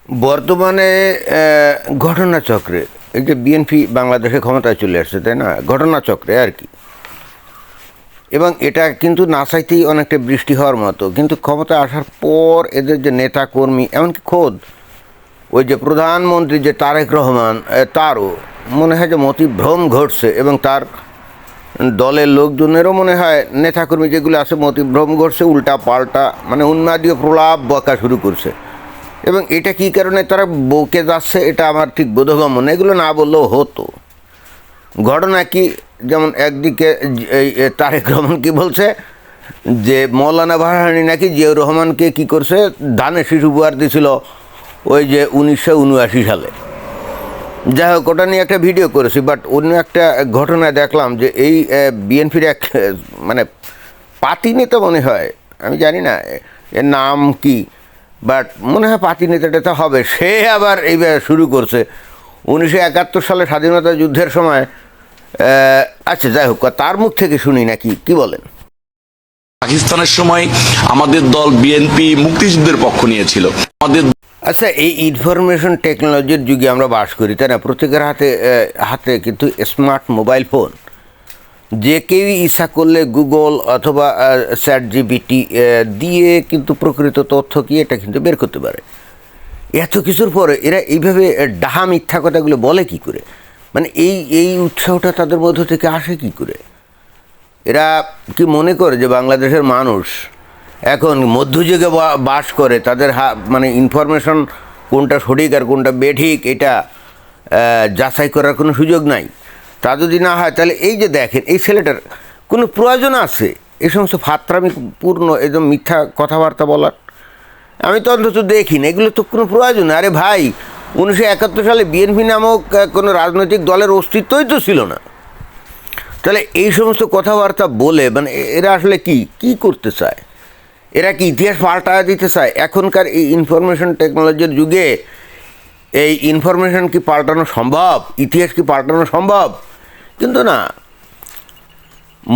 বর্তমানে ঘটনাচক্রে এই যে বিএনপি বাংলাদেশে ক্ষমতায় চলে আসছে, তাই না? ঘটনাচক্রে আর কি। এবং এটা কিন্তু না চাইতেই অনেকটা বৃষ্টি হওয়ার মতো, কিন্তু ক্ষমতায় আসার পর এদের যে নেতা কর্মী, এমনকি খোদ ওই যে প্রধানমন্ত্রী যে তারেক রহমান, তারও মনে হয় যে মতিভ্রম ঘটছে, এবং তার দলের লোকজনেরও মনে হয় নেতাকর্মী যেগুলো আছে মতিভ্রম ঘটছে, উল্টা পাল্টা মানে উন্মাদীয় প্রলাপ বকা শুরু করছে। এবং এটা কী কারণে তারা বকে যাচ্ছে এটা আমার ঠিক বোধগম্য না, এগুলো না বললেও হতো। ঘটনা কি, যেমন একদিকে এই তারেক রহমান কি বলছে যে মৌলানা ভাসানী নাকি জিয়াউর রহমানকে কি করছে, ধানের শীষ উপহার দিয়েছিল ওই যে 1979 সালে। যাই হোক, ওটা নিয়ে একটা ভিডিও করেছি, বাট অন্য একটা ঘটনা দেখলাম যে এই বিএনপির এক মানে পাতি নেতা মনে হয়, আমি জানি না এর নাম কি, বাট মনে হয় পাতি নেতাটা হবে, সে আবার এইবার শুরু করছে 1971 সালে স্বাধীনতা যুদ্ধের সময়। আচ্ছা যাই হোক, তার মুখ থেকে শুনি নাকি, কি বলেন? পাকিস্তানের সময় আমাদের দল বিএনপি মুক্তিযুদ্ধের পক্ষ নিয়েছিল। আমাদের আচ্ছা, এই ইনফরমেশন টেকনোলজির যুগে আমরা বাস করি, তাই না? প্রত্যেকের হাতে হাতে কিন্তু স্মার্ট মোবাইল ফোন। যে কেউই ইচ্ছা করলে গুগল অথবা চ্যাট জিপিটি দিয়ে কিন্তু প্রকৃত তথ্য কি এটা কিন্তু বের করতে পারে। এত কিছুর পরে এরা এইভাবে ডাহা মিথ্যা কথাগুলো বলে কি করে? মানে এই উৎসাহটা তাদের মধ্য থেকে আসে কি করে? এরা কি মনে করে যে বাংলাদেশের মানুষ এখন মধ্যযুগে বাস করে, তাদের মানে ইনফরমেশন কোনটা সঠিক আর কোনটা বেঠিক এটা যাচাই করার কোনো সুযোগ নাই? তা যদি না হয় তাহলে এই যে দেখেন, এই ছেলেটার কোনো প্রয়োজন আছে এই সমস্ত ফাত্রামি পূর্ণ একদম মিথ্যা কথাবার্তা বলার? আমি তো অন্তত দেখি না, এগুলো তো কোনো প্রয়োজন নেই। আরে ভাই, 1971 সালে বিএনপি নামক কোনো রাজনৈতিক দলের অস্তিত্বই তো ছিল না। তাহলে এই সমস্ত কথাবার্তা বলে মানে এরা আসলে কি করতে চায়? এরা কি ইতিহাস পাল্টা দিতে চায়? এখনকার এই ইনফরমেশন টেকনোলজির যুগে এই ইনফরমেশন কি পাল্টানো সম্ভব? ইতিহাস কি পাল্টানো সম্ভব? কিন্তু না,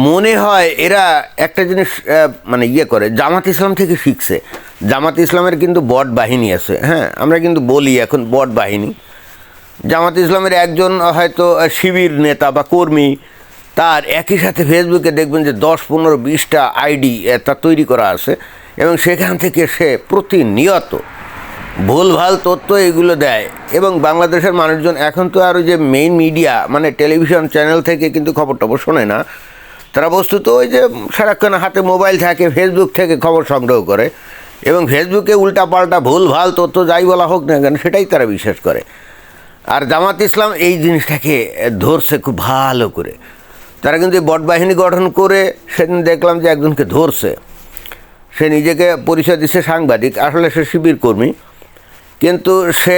মনে হয় এরা একটা জিনিস মানে করে, জামাত ইসলাম থেকে শিখছে। জামাত ইসলামের কিন্তু বট বাহিনী আছে, হ্যাঁ, আমরা কিন্তু বলি এখন বট বাহিনী। জামাত ইসলামের একজন হয়তো শিবির নেতা বা কর্মী, তার একই সাথে ফেসবুকে দেখবেন যে 10-15-20টা আইডি তার তৈরি করা আছে, এবং সেখান থেকে সে প্রতিনিয়ত ভুলভাল তথ্য এগুলো দেয়। এবং বাংলাদেশের মানুষজন এখন তো আর ওই যে মেইন মিডিয়া মানে টেলিভিশন চ্যানেল থেকে কিন্তু খবর টবর শোনে না, তারা বস্তুত ওই যে সারাক্ষণ হাতে মোবাইল থাকে, ফেসবুক থেকে খবর সংগ্রহ করে, এবং ফেসবুকে উল্টাপাল্টা ভুলভাল তথ্য যাই বলা হোক না কেন সেটাই তারা বিশ্বাস করে। আর জামাত ইসলাম এই জিনিসটাকে ধরছে খুব ভালো করে। তারা কিন্তু বট বাহিনী গঠন করে, সেদিন দেখলাম যে একজনকে ধরছে, সে নিজেকে পরিচয় দিচ্ছে সাংবাদিক, আসলে সে শিবির কর্মী। কিন্তু সে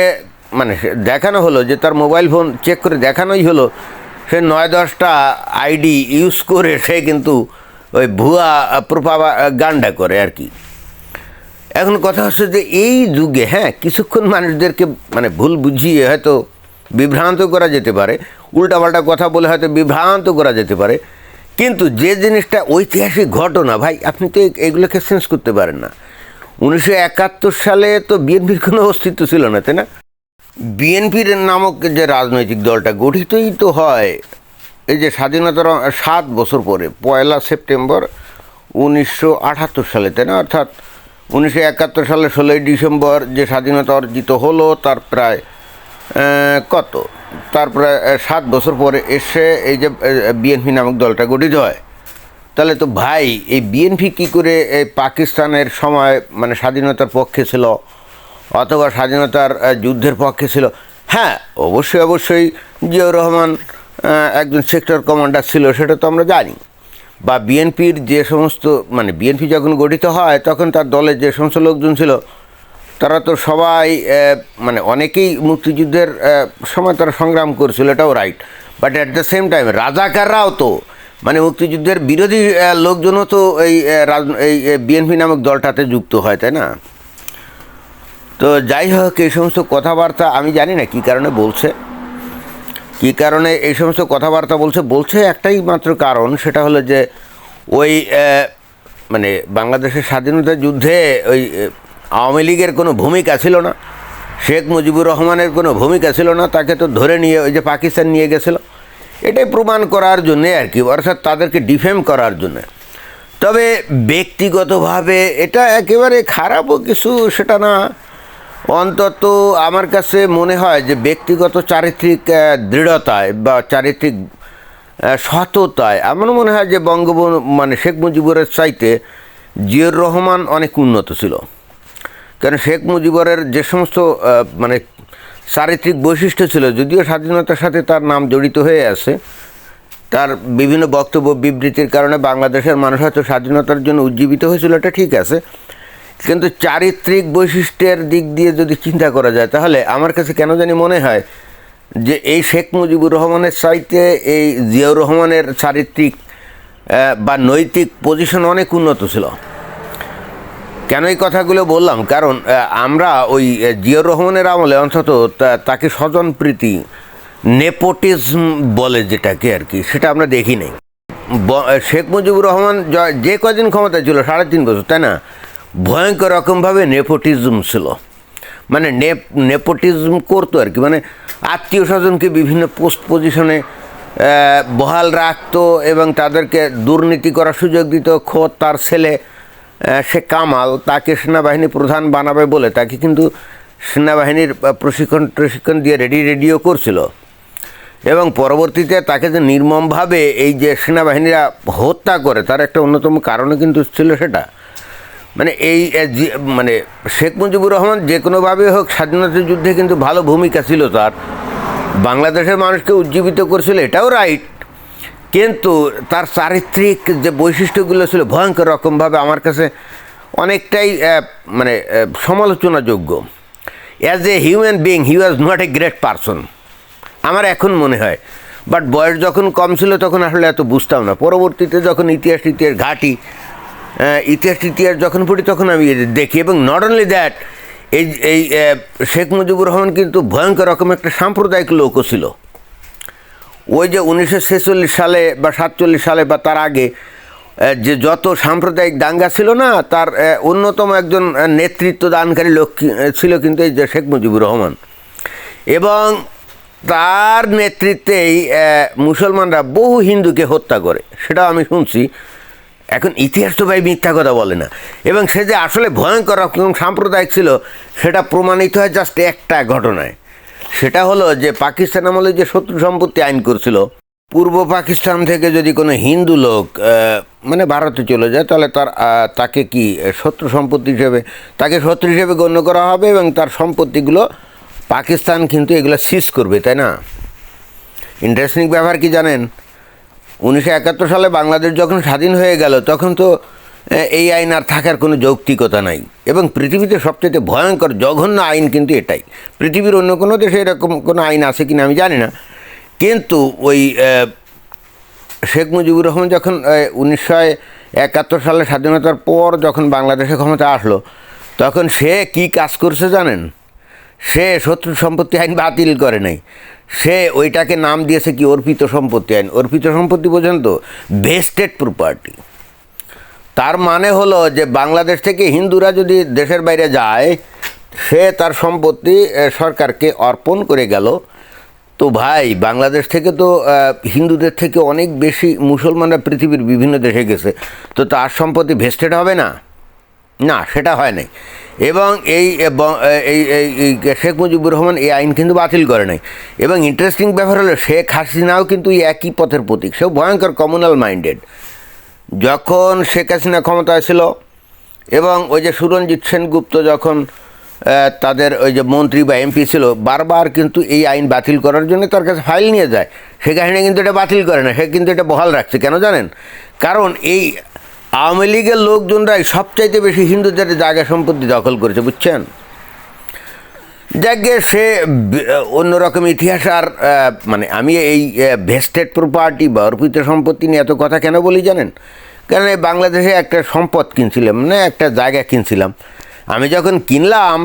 মানে দেখানো হলো যে তার মোবাইল ফোন চেক করে দেখানোই হলো সে 9-10টা আইডি ইউজ করে সে কিন্তু ওই ভুয়া প্রোপাগান্ডা করে আর কি। এখন কথা হচ্ছে যে এই যুগে হ্যাঁ কিছুক্ষণ মানুষদেরকে মানে ভুল বুঝিয়ে হয়তো বিভ্রান্ত করা যেতে পারে, উল্টাপাল্টা কথা বলে হয়তো বিভ্রান্ত করা যেতে পারে, কিন্তু যে জিনিসটা ঐতিহাসিক ঘটনা ভাই, আপনি তো এগুলোকে চেঞ্জ করতে পারেন না। 1971 সালে তো বিএনপির কোনো অস্তিত্ব ছিল না, তাই না? বিএনপির নামক যে রাজনৈতিক দলটা গঠিতই তো হয় এই যে স্বাধীনতার 7 বছর পরে, 1 সেপ্টেম্বর 1978 সালে, তাই না? অর্থাৎ 1971 সালে 16ই ডিসেম্বর যে স্বাধীনতা অর্জিত হলো তার প্রায় তার প্রায় 7 বছর পরে এসে এই যে বিএনপি নামক দলটা গঠিত হয়। তাহলে তো ভাই এই বিএনপি কী করে এই পাকিস্তানের সময় মানে স্বাধীনতার পক্ষে ছিল অথবা স্বাধীনতার যুদ্ধের পক্ষে ছিল? হ্যাঁ, অবশ্যই জিয়াউর রহমান একজন সেক্টর কমান্ডার ছিল, সেটা তো আমরা জানি। বা বিএনপির যে সমস্ত মানে বিএনপি যখন গঠিত হয় তখন তার দলের যে সমস্ত লোকজন ছিল তারা তো সবাই মানে অনেকেই মুক্তিযুদ্ধের সময় তারা সংগ্রাম করছিল, এটাও right. But at the same time রাজাকাররাও তো মানে মুক্তিযুদ্ধের বিরোধী লোকজনও তো এই বিএনপি নামক দলটাতে যুক্ত হয়, তাই না? তো যাই হোক, এই সমস্ত কথাবার্তা আমি জানি না কী কারণে বলছে, কী কারণে এই সমস্ত কথাবার্তা বলছে একটাই মাত্র কারণ, সেটা হলো যে ওই মানে বাংলাদেশের স্বাধীনতা যুদ্ধে ওই আওয়ামী লীগের কোনো ভূমিকা ছিল না। শেখ মুজিবুর রহমানের কোনো ভূমিকা ছিল না, তাকে তো ধরে নিয়ে ওই যে পাকিস্তান নিয়ে গেছিল, এটাই প্রমাণ করার জন্যে আর কি, অর্থাৎ তাদেরকে ডিফেম করার জন্য। তবে ব্যক্তিগতভাবে এটা একেবারে খারাপও কিছু সেটা না, অন্তত আমার কাছে মনে হয় যে ব্যক্তিগত চারিত্রিক দৃঢ়তায় বা চারিত্রিক সততায় আমার মনে হয় যে বঙ্গবন্ধু মানে শেখ মুজিবুরের চাইতে জিয়র রহমান অনেক উন্নত ছিল। কারণ শেখ মুজিবুরের যে সমস্ত মানে চারিত্রিক বৈশিষ্ট্য ছিল, যদিও স্বাধীনতার সাথে তার নাম জড়িত হয়ে আছে, তার বিভিন্ন বক্তব্য বিবৃতির কারণে বাংলাদেশের মানুষ হয়তো স্বাধীনতার জন্য উজ্জীবিত হয়েছিল, এটা ঠিক আছে, কিন্তু চারিত্রিক বৈশিষ্ট্যের দিক দিয়ে যদি চিন্তা করা যায় তাহলে আমার কাছে কেন জানি মনে হয় যে এই শেখ মুজিবুর রহমানের চাইতে এই জিয়াউর রহমানের চারিত্রিক বা নৈতিক পজিশন অনেক উন্নত ছিল। কেন এই কথাগুলো বললাম? কারণ আমরা ওই জিয়াউর রহমানের আমলে অন্তত তাকে স্বজনপ্রীতি, নেপোটিজম বলে যেটাকে আর কি, সেটা আমরা দেখি নাই। শেখ মুজিবুর রহমান যে কদিন ক্ষমতায় ছিল 3.5 বছর, তাই না, ভয়ঙ্কর রকমভাবে নেপোটিজম ছিল, মানে নেপোটিজম করতো আর কি, মানে আত্মীয় স্বজনকে বিভিন্ন পোস্ট পজিশনে বহাল রাখতো এবং তাদেরকে দুর্নীতি করার সুযোগ দিত। খোদ তার ছেলে সে কামাল, তাকে সেনাবাহিনী প্রধান বানাবে বলে তাকে কিন্তু সেনাবাহিনীর প্রশিক্ষণ দিয়ে রেডিও করছিল, এবং পরবর্তীতে তাকে যে নির্মমভাবে এই যে সেনাবাহিনীরা হত্যা করে তার একটা অন্যতম কারণও কিন্তু ছিল সেটা। মানে এই মানে শেখ মুজিবুর রহমান যে কোনোভাবে হোক স্বাধীনতা যুদ্ধে কিন্তু ভালো ভূমিকা ছিল তার, বাংলাদেশের মানুষকে উজ্জীবিত করছিল, এটাও রাইট, কিন্তু তার চারিত্রিক যে বৈশিষ্ট্যগুলো ছিল ভয়ঙ্কর রকমভাবে আমার কাছে অনেকটাই মানে সমালোচনাযোগ্য। As a human being he was not a great person আমার এখন মনে হয়, বাট বয়স যখন কম ছিল তখন আসলে এত বুঝতাম না। পরবর্তীতে যখন ইতিহাস ঘাঁটি, ইতিহাস যখন পড়ি তখন আমি দেখি, এবং নট অনলি দ্যাট, এই শেখ মুজিবুর রহমান কিন্তু ভয়ঙ্কর রকম একটা সাম্প্রদায়িক লোকও ছিল। ওই যে 1946 সালে বা 47 সালে বা তার আগে যে যত সাম্প্রদায়িক দাঙ্গা ছিল না, তার অন্যতম একজন নেতৃত্ব দানকারী লোক ছিল কিন্তু এই যে শেখ মুজিবুর রহমান, এবং তার নেতৃত্বেই মুসলমানরা বহু হিন্দুকে হত্যা করে, সেটাও আমি শুনছি। এখন ইতিহাস তো ভাই মিথ্যা কথা বলে না, এবং সে যে আসলে ভয়ঙ্কর রকম সাম্প্রদায়িক ছিল সেটা প্রমাণিত হয় জাস্ট একটা ঘটনায়। সেটা হলো যে পাকিস্তান আমলে যে শত্রু সম্পত্তি আইন করছিল, পূর্ব পাকিস্তান থেকে যদি কোনো হিন্দু লোক মানে ভারতে চলে যায় তাহলে তাকে কি শত্রু সম্পত্তি হিসেবে, তাকে শত্রু হিসেবে গণ্য করা হবে, এবং তার সম্পত্তিগুলো পাকিস্তান কিন্তু এগুলো সিজ করবে, তাই না? ইন্টারেস্টিং ব্যাপার কি জানেন, 1971 সালে বাংলাদেশ যখন স্বাধীন হয়ে গেল তখন তো এই আইন আর থাকার কোনো যৌক্তিকতা নাই, এবং পৃথিবীতে সবচেয়ে ভয়ঙ্কর জঘন্য আইন কিন্তু এটাই। পৃথিবীর অন্য কোনো দেশে এরকম কোনো আইন আছে কিনা আমি জানি না, কিন্তু ওই শেখ মুজিবুর রহমান যখন 1971 সালে স্বাধীনতার পর যখন বাংলাদেশে ক্ষমতা আসলো, তখন সে কি কাজ করছে জানেন? সে শত্রু সম্পত্তি আইন বাতিল করে নাই, সে ওইটাকে নাম দিয়েছে কি অর্পিত সম্পত্তি আইন। অর্পিত সম্পত্তি পর্যন্ত ভেস্টেড প্রপার্টি, তার মানে হলো যে বাংলাদেশ থেকে হিন্দুরা যদি দেশের বাইরে যায়, সে তার সম্পত্তি সরকারকে অর্পণ করে গেল। তো ভাই, বাংলাদেশ থেকে তো হিন্দুদের থেকে অনেক বেশি মুসলমানরা পৃথিবীর বিভিন্ন দেশে গেছে, তো তার সম্পত্তি ভেস্টেড হবে না? না, সেটা হয় নাই। এবং এই শেখ মুজিবুর রহমান এই আইন কিন্তু বাতিল করে নাই। এবং ইন্টারেস্টিং ব্যাপার হলো শেখ হাসিনাও কিন্তু একই পথের প্রতীক, সেও ভয়ঙ্কর কমিউনাল মাইন্ডেড। যখন শেখ হাসিনা ক্ষমতায় ছিল এবং ওই যে সুরঞ্জিত সেনগুপ্ত যখন তাদের ওই যে মন্ত্রী বা এমপি ছিল, বারবার কিন্তু এই আইন বাতিল করার জন্য তার কাছে ফাইল নিয়ে যায়। শেখ হাসিনা কিন্তু এটা বাতিল করে না, সে কিন্তু এটা বহাল রাখছে। কেন জানেন? কারণ এই আওয়ামী লীগের লোকজনরাই সবচাইতে বেশি হিন্দুদের জায়গা সম্পত্তি দখল করেছে, বুঝছেন? যাকে সে অন্যরকম ইতিহাস। আর মানে আমি এই ভেস্টেড প্রপার্টি বা অর্পিত সম্পত্তি নিয়ে এত কথা কেন বলি জানেন? কারণ এই বাংলাদেশে একটা সম্পদ কিনছিলাম, মানে একটা জায়গা কিনছিলাম, আমি যখন কিনলাম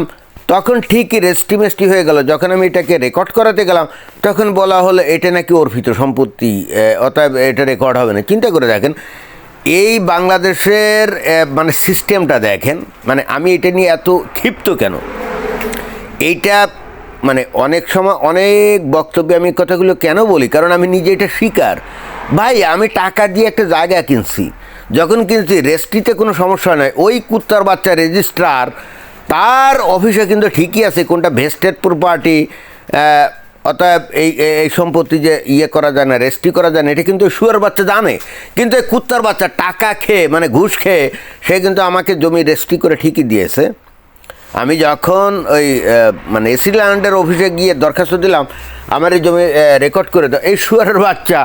তখন ঠিকই রেস্টিমেস্টি হয়ে গেল। যখন আমি এটাকে রেকর্ড করাতে গেলাম তখন বলা হলো এটা নাকি অর্পিত সম্পত্তি, অতএব এটা রেকর্ড হবে না। চিন্তা করে দেখেন এই বাংলাদেশের মানে সিস্টেমটা দেখেন, মানে আমি এটা নিয়ে এত ক্ষিপ্ত কেন। এইটা মানে অনেক সময় অনেক বক্তব্যে আমি কথাগুলো কেন বলি, কারণ আমি নিজে এটা স্বীকার। ভাই আমি টাকা দিয়ে একটা জায়গা কিনছি, যখন কিনছি রেজিস্ট্রিতে কোনো সমস্যা নয়, ওই কুত্তার বাচ্চা রেজিস্ট্রার তার অফিসে কিন্তু ঠিকই আছে কোনটা ভেস্টেড প্রপার্টি, অতএব এই সম্পত্তি যে করা যায় না, রেজিস্ট্রি করা যায় না, এটা কিন্তু শুয়ার বাচ্চা জানে। কিন্তু এই কুত্তার বাচ্চা টাকা খেয়ে মানে ঘুষ খেয়ে সে কিন্তু আমাকে জমি রেজিস্ট্রি করে ঠিকই দিয়েছে। আমি যখন ওই মানে এসি ল্যান্ডের অফিসে গিয়ে দরখাস্ত দিলাম আমার এই জমি রেকর্ড করে দাও, এই শুয়ারের বাচ্চা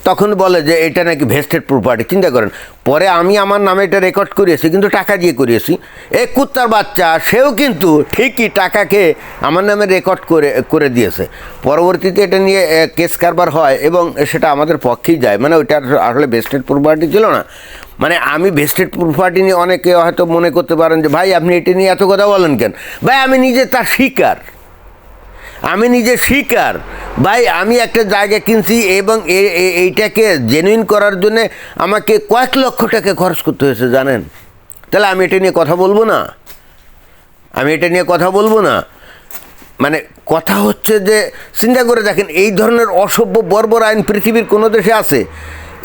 তখন বলে যে এটা নাকি ভেস্টেড প্রপার্টি। চিন্তা করেন, পরে আমি আমার নামে এটা রেকর্ড করিয়েছি, কিন্তু টাকা দিয়ে করিয়েছি। এই কুত্তার বাচ্চা সেও কিন্তু ঠিকই টাকা খেয়ে আমার নামে রেকর্ড করে দিয়েছে। পরবর্তীতে এটা নিয়ে কেস কারবার হয় এবং সেটা আমাদের পক্ষেই যায়, মানে ওইটা আসলে ভেস্টেড প্রপার্টি ছিল না। মানে আমি ভেস্টেড প্রপার্টি নিয়ে অনেকে হয়তো মনে করতে পারেন যে ভাই আপনি এটা নিয়ে এত কথা বলেন কেন। ভাই আমি নিজে তার শিকার, আমি নিজে শিকার। ভাই আমি একটা জায়গা কিনছি এবং এইটাকে জেনুইন করার জন্যে আমাকে কয়েক লক্ষ টাকা খরচ করতে হয়েছে জানেন। তাহলে আমি এটা নিয়ে কথা বলবো না? আমি এটা নিয়ে কথা বলবো না? মানে কথা হচ্ছে যে চিন্তা করে দেখেন, এই ধরনের অসভ্য বর্বর আইন পৃথিবীর কোনো দেশে আছে?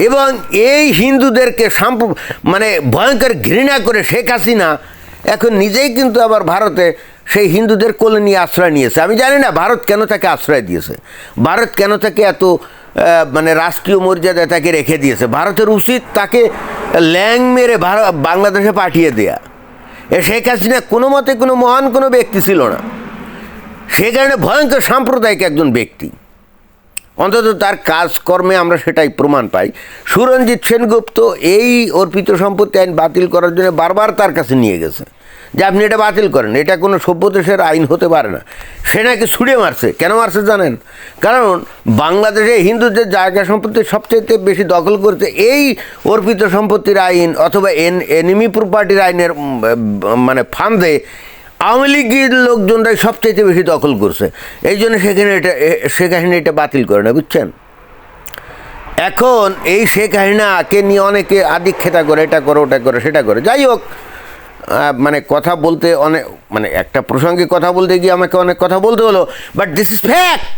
এবং এই হিন্দুদেরকে মানে ভয়ঙ্কর ঘৃণা করে শেখ হাসিনা এখন নিজেই কিন্তু আবার ভারতে সেই হিন্দুদের কোলে নিয়ে আশ্রয় নিয়েছে। আমি জানি না ভারত কেন তাকে আশ্রয় দিয়েছে, ভারত কেন তাকে এত মানে রাষ্ট্রীয় মর্যাদায় তাকে রেখে দিয়েছে। ভারতের উচিত তাকে ল্যাং মেরে বাংলাদেশে পাঠিয়ে দেয়া। শেখ হাসিনা কোনো মতে কোনো মহান কোনো ব্যক্তি ছিল না, সে কারণে ভয়ঙ্কর সাম্প্রদায়িক একজন ব্যক্তি। অন্তত তার কাজকর্মে আমরা সেটাই প্রমাণ পাই। সুরঞ্জিত সেনগুপ্ত এই অর্পিত সম্পত্তি আইন বাতিল করার জন্য বারবার তার কাছে নিয়ে গেছে যে আপনি এটা বাতিল করেন, এটা কোনো সভ্য দেশের আইন হতে পারে না। সে নাকি ছুড়ে মারছে। কেন মারছে জানেন? কারণ বাংলাদেশে হিন্দুদের জায়গা সম্পত্তি সবচাইতে বেশি দখল করছে এই অর্পিত সম্পত্তির আইন অথবা এনিমি প্রপার্টির আইনের মানে ফান্দে আওয়ামী লীগের লোকজনরাই সবচাইতে বেশি দখল করছে। এই জন্য সেখানে এটা বাতিল করে না, বুঝছেন? এখন এই শেখ হাসিনাকে নিয়ে অনেকে আদিক্ষেতা করে, এটা করে ওটা করে সেটা করে। যাই হোক, মানে কথা বলতে অনেক মানে একটা প্রসঙ্গে কথা বলতে গিয়ে আমাকে অনেক কথা বলতে হলো, but this is fact,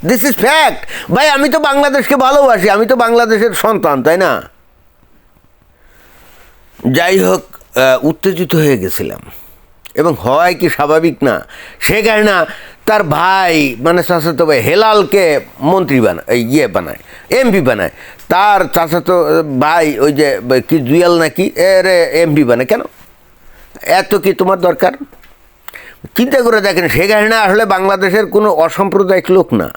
this is fact. ভাই আমি তো বাংলাদেশকে ভালোবাসি, আমি তো বাংলাদেশের সন্তান, তাই না? যাই হোক, উত্তেজিত হয়ে গেছিলাম এবং হয় কি স্বাভাবিক না? শেখ হাসিনা তার ভাই মানে চাচাতো ভাই হেলালকে মন্ত্রী বানায় এমপি বানায়, তার চাচাতো ভাই ওই যে কি জুয়েল নাকি এর এমপি বানায়। কেন? এত কি তোমার দরকার? চিন্তা করে দেখেন, শেখ হাসিনা আসলে বাংলাদেশের কোনো অসাম্প্রদায়িক লোক না।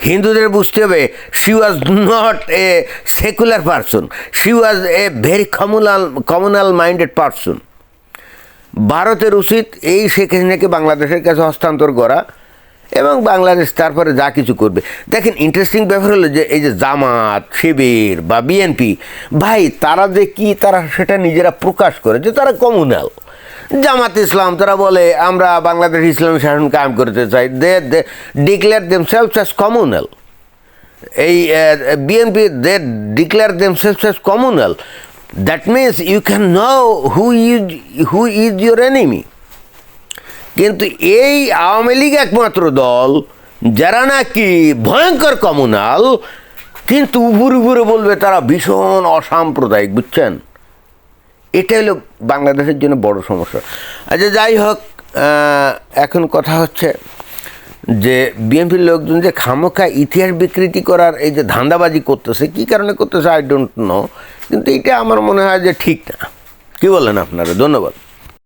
হিন্দুদের বুঝতে হবে she was not A secular person, she was a very communal minded person. ভারতের উচিত এই শেখ হাসিনাকে বাংলাদেশের কাছে হস্তান্তর করা এবং বাংলাদেশ তারপরে যা কিছু করবে। দেখেন ইন্টারেস্টিং ব্যাপার হলো যে এই যে জামাত, শিবির বা বিএনপি, ভাই তারা যে কি তারা সেটা নিজেরা প্রকাশ করে যে তারা কমিউনাল। জামাত ইসলাম তারা বলে আমরা বাংলাদেশ ইসলামী শাসন কায়েম করতে চাই, they declare themselves as communal. এই BNP they declare themselves as communal. That means you can know who is your enemy. কিন্তু এই আওয়ামী লীগ একমাত্র দল যারা নাকি ভয়ঙ্কর কমিউনাল, কিন্তু উপরে বলবে তারা ভীষণ অসাম্প্রদায়িক, বুঝছেন? এটা হলো বাংলাদেশের জন্য বড় সমস্যা। আচ্ছা যাই হোক, এখন কথা হচ্ছে যে বিএনপির লোকজন যে খামোখা ইতিহাস বিকৃতি করার এই যে ধান্দাবাজি করতেছে, কী কারণে করতেছে আই ডোন্ট নো, কিন্তু এটা আমার মনে হয় যে ঠিক না। কী বলেন আপনারা? ধন্যবাদ।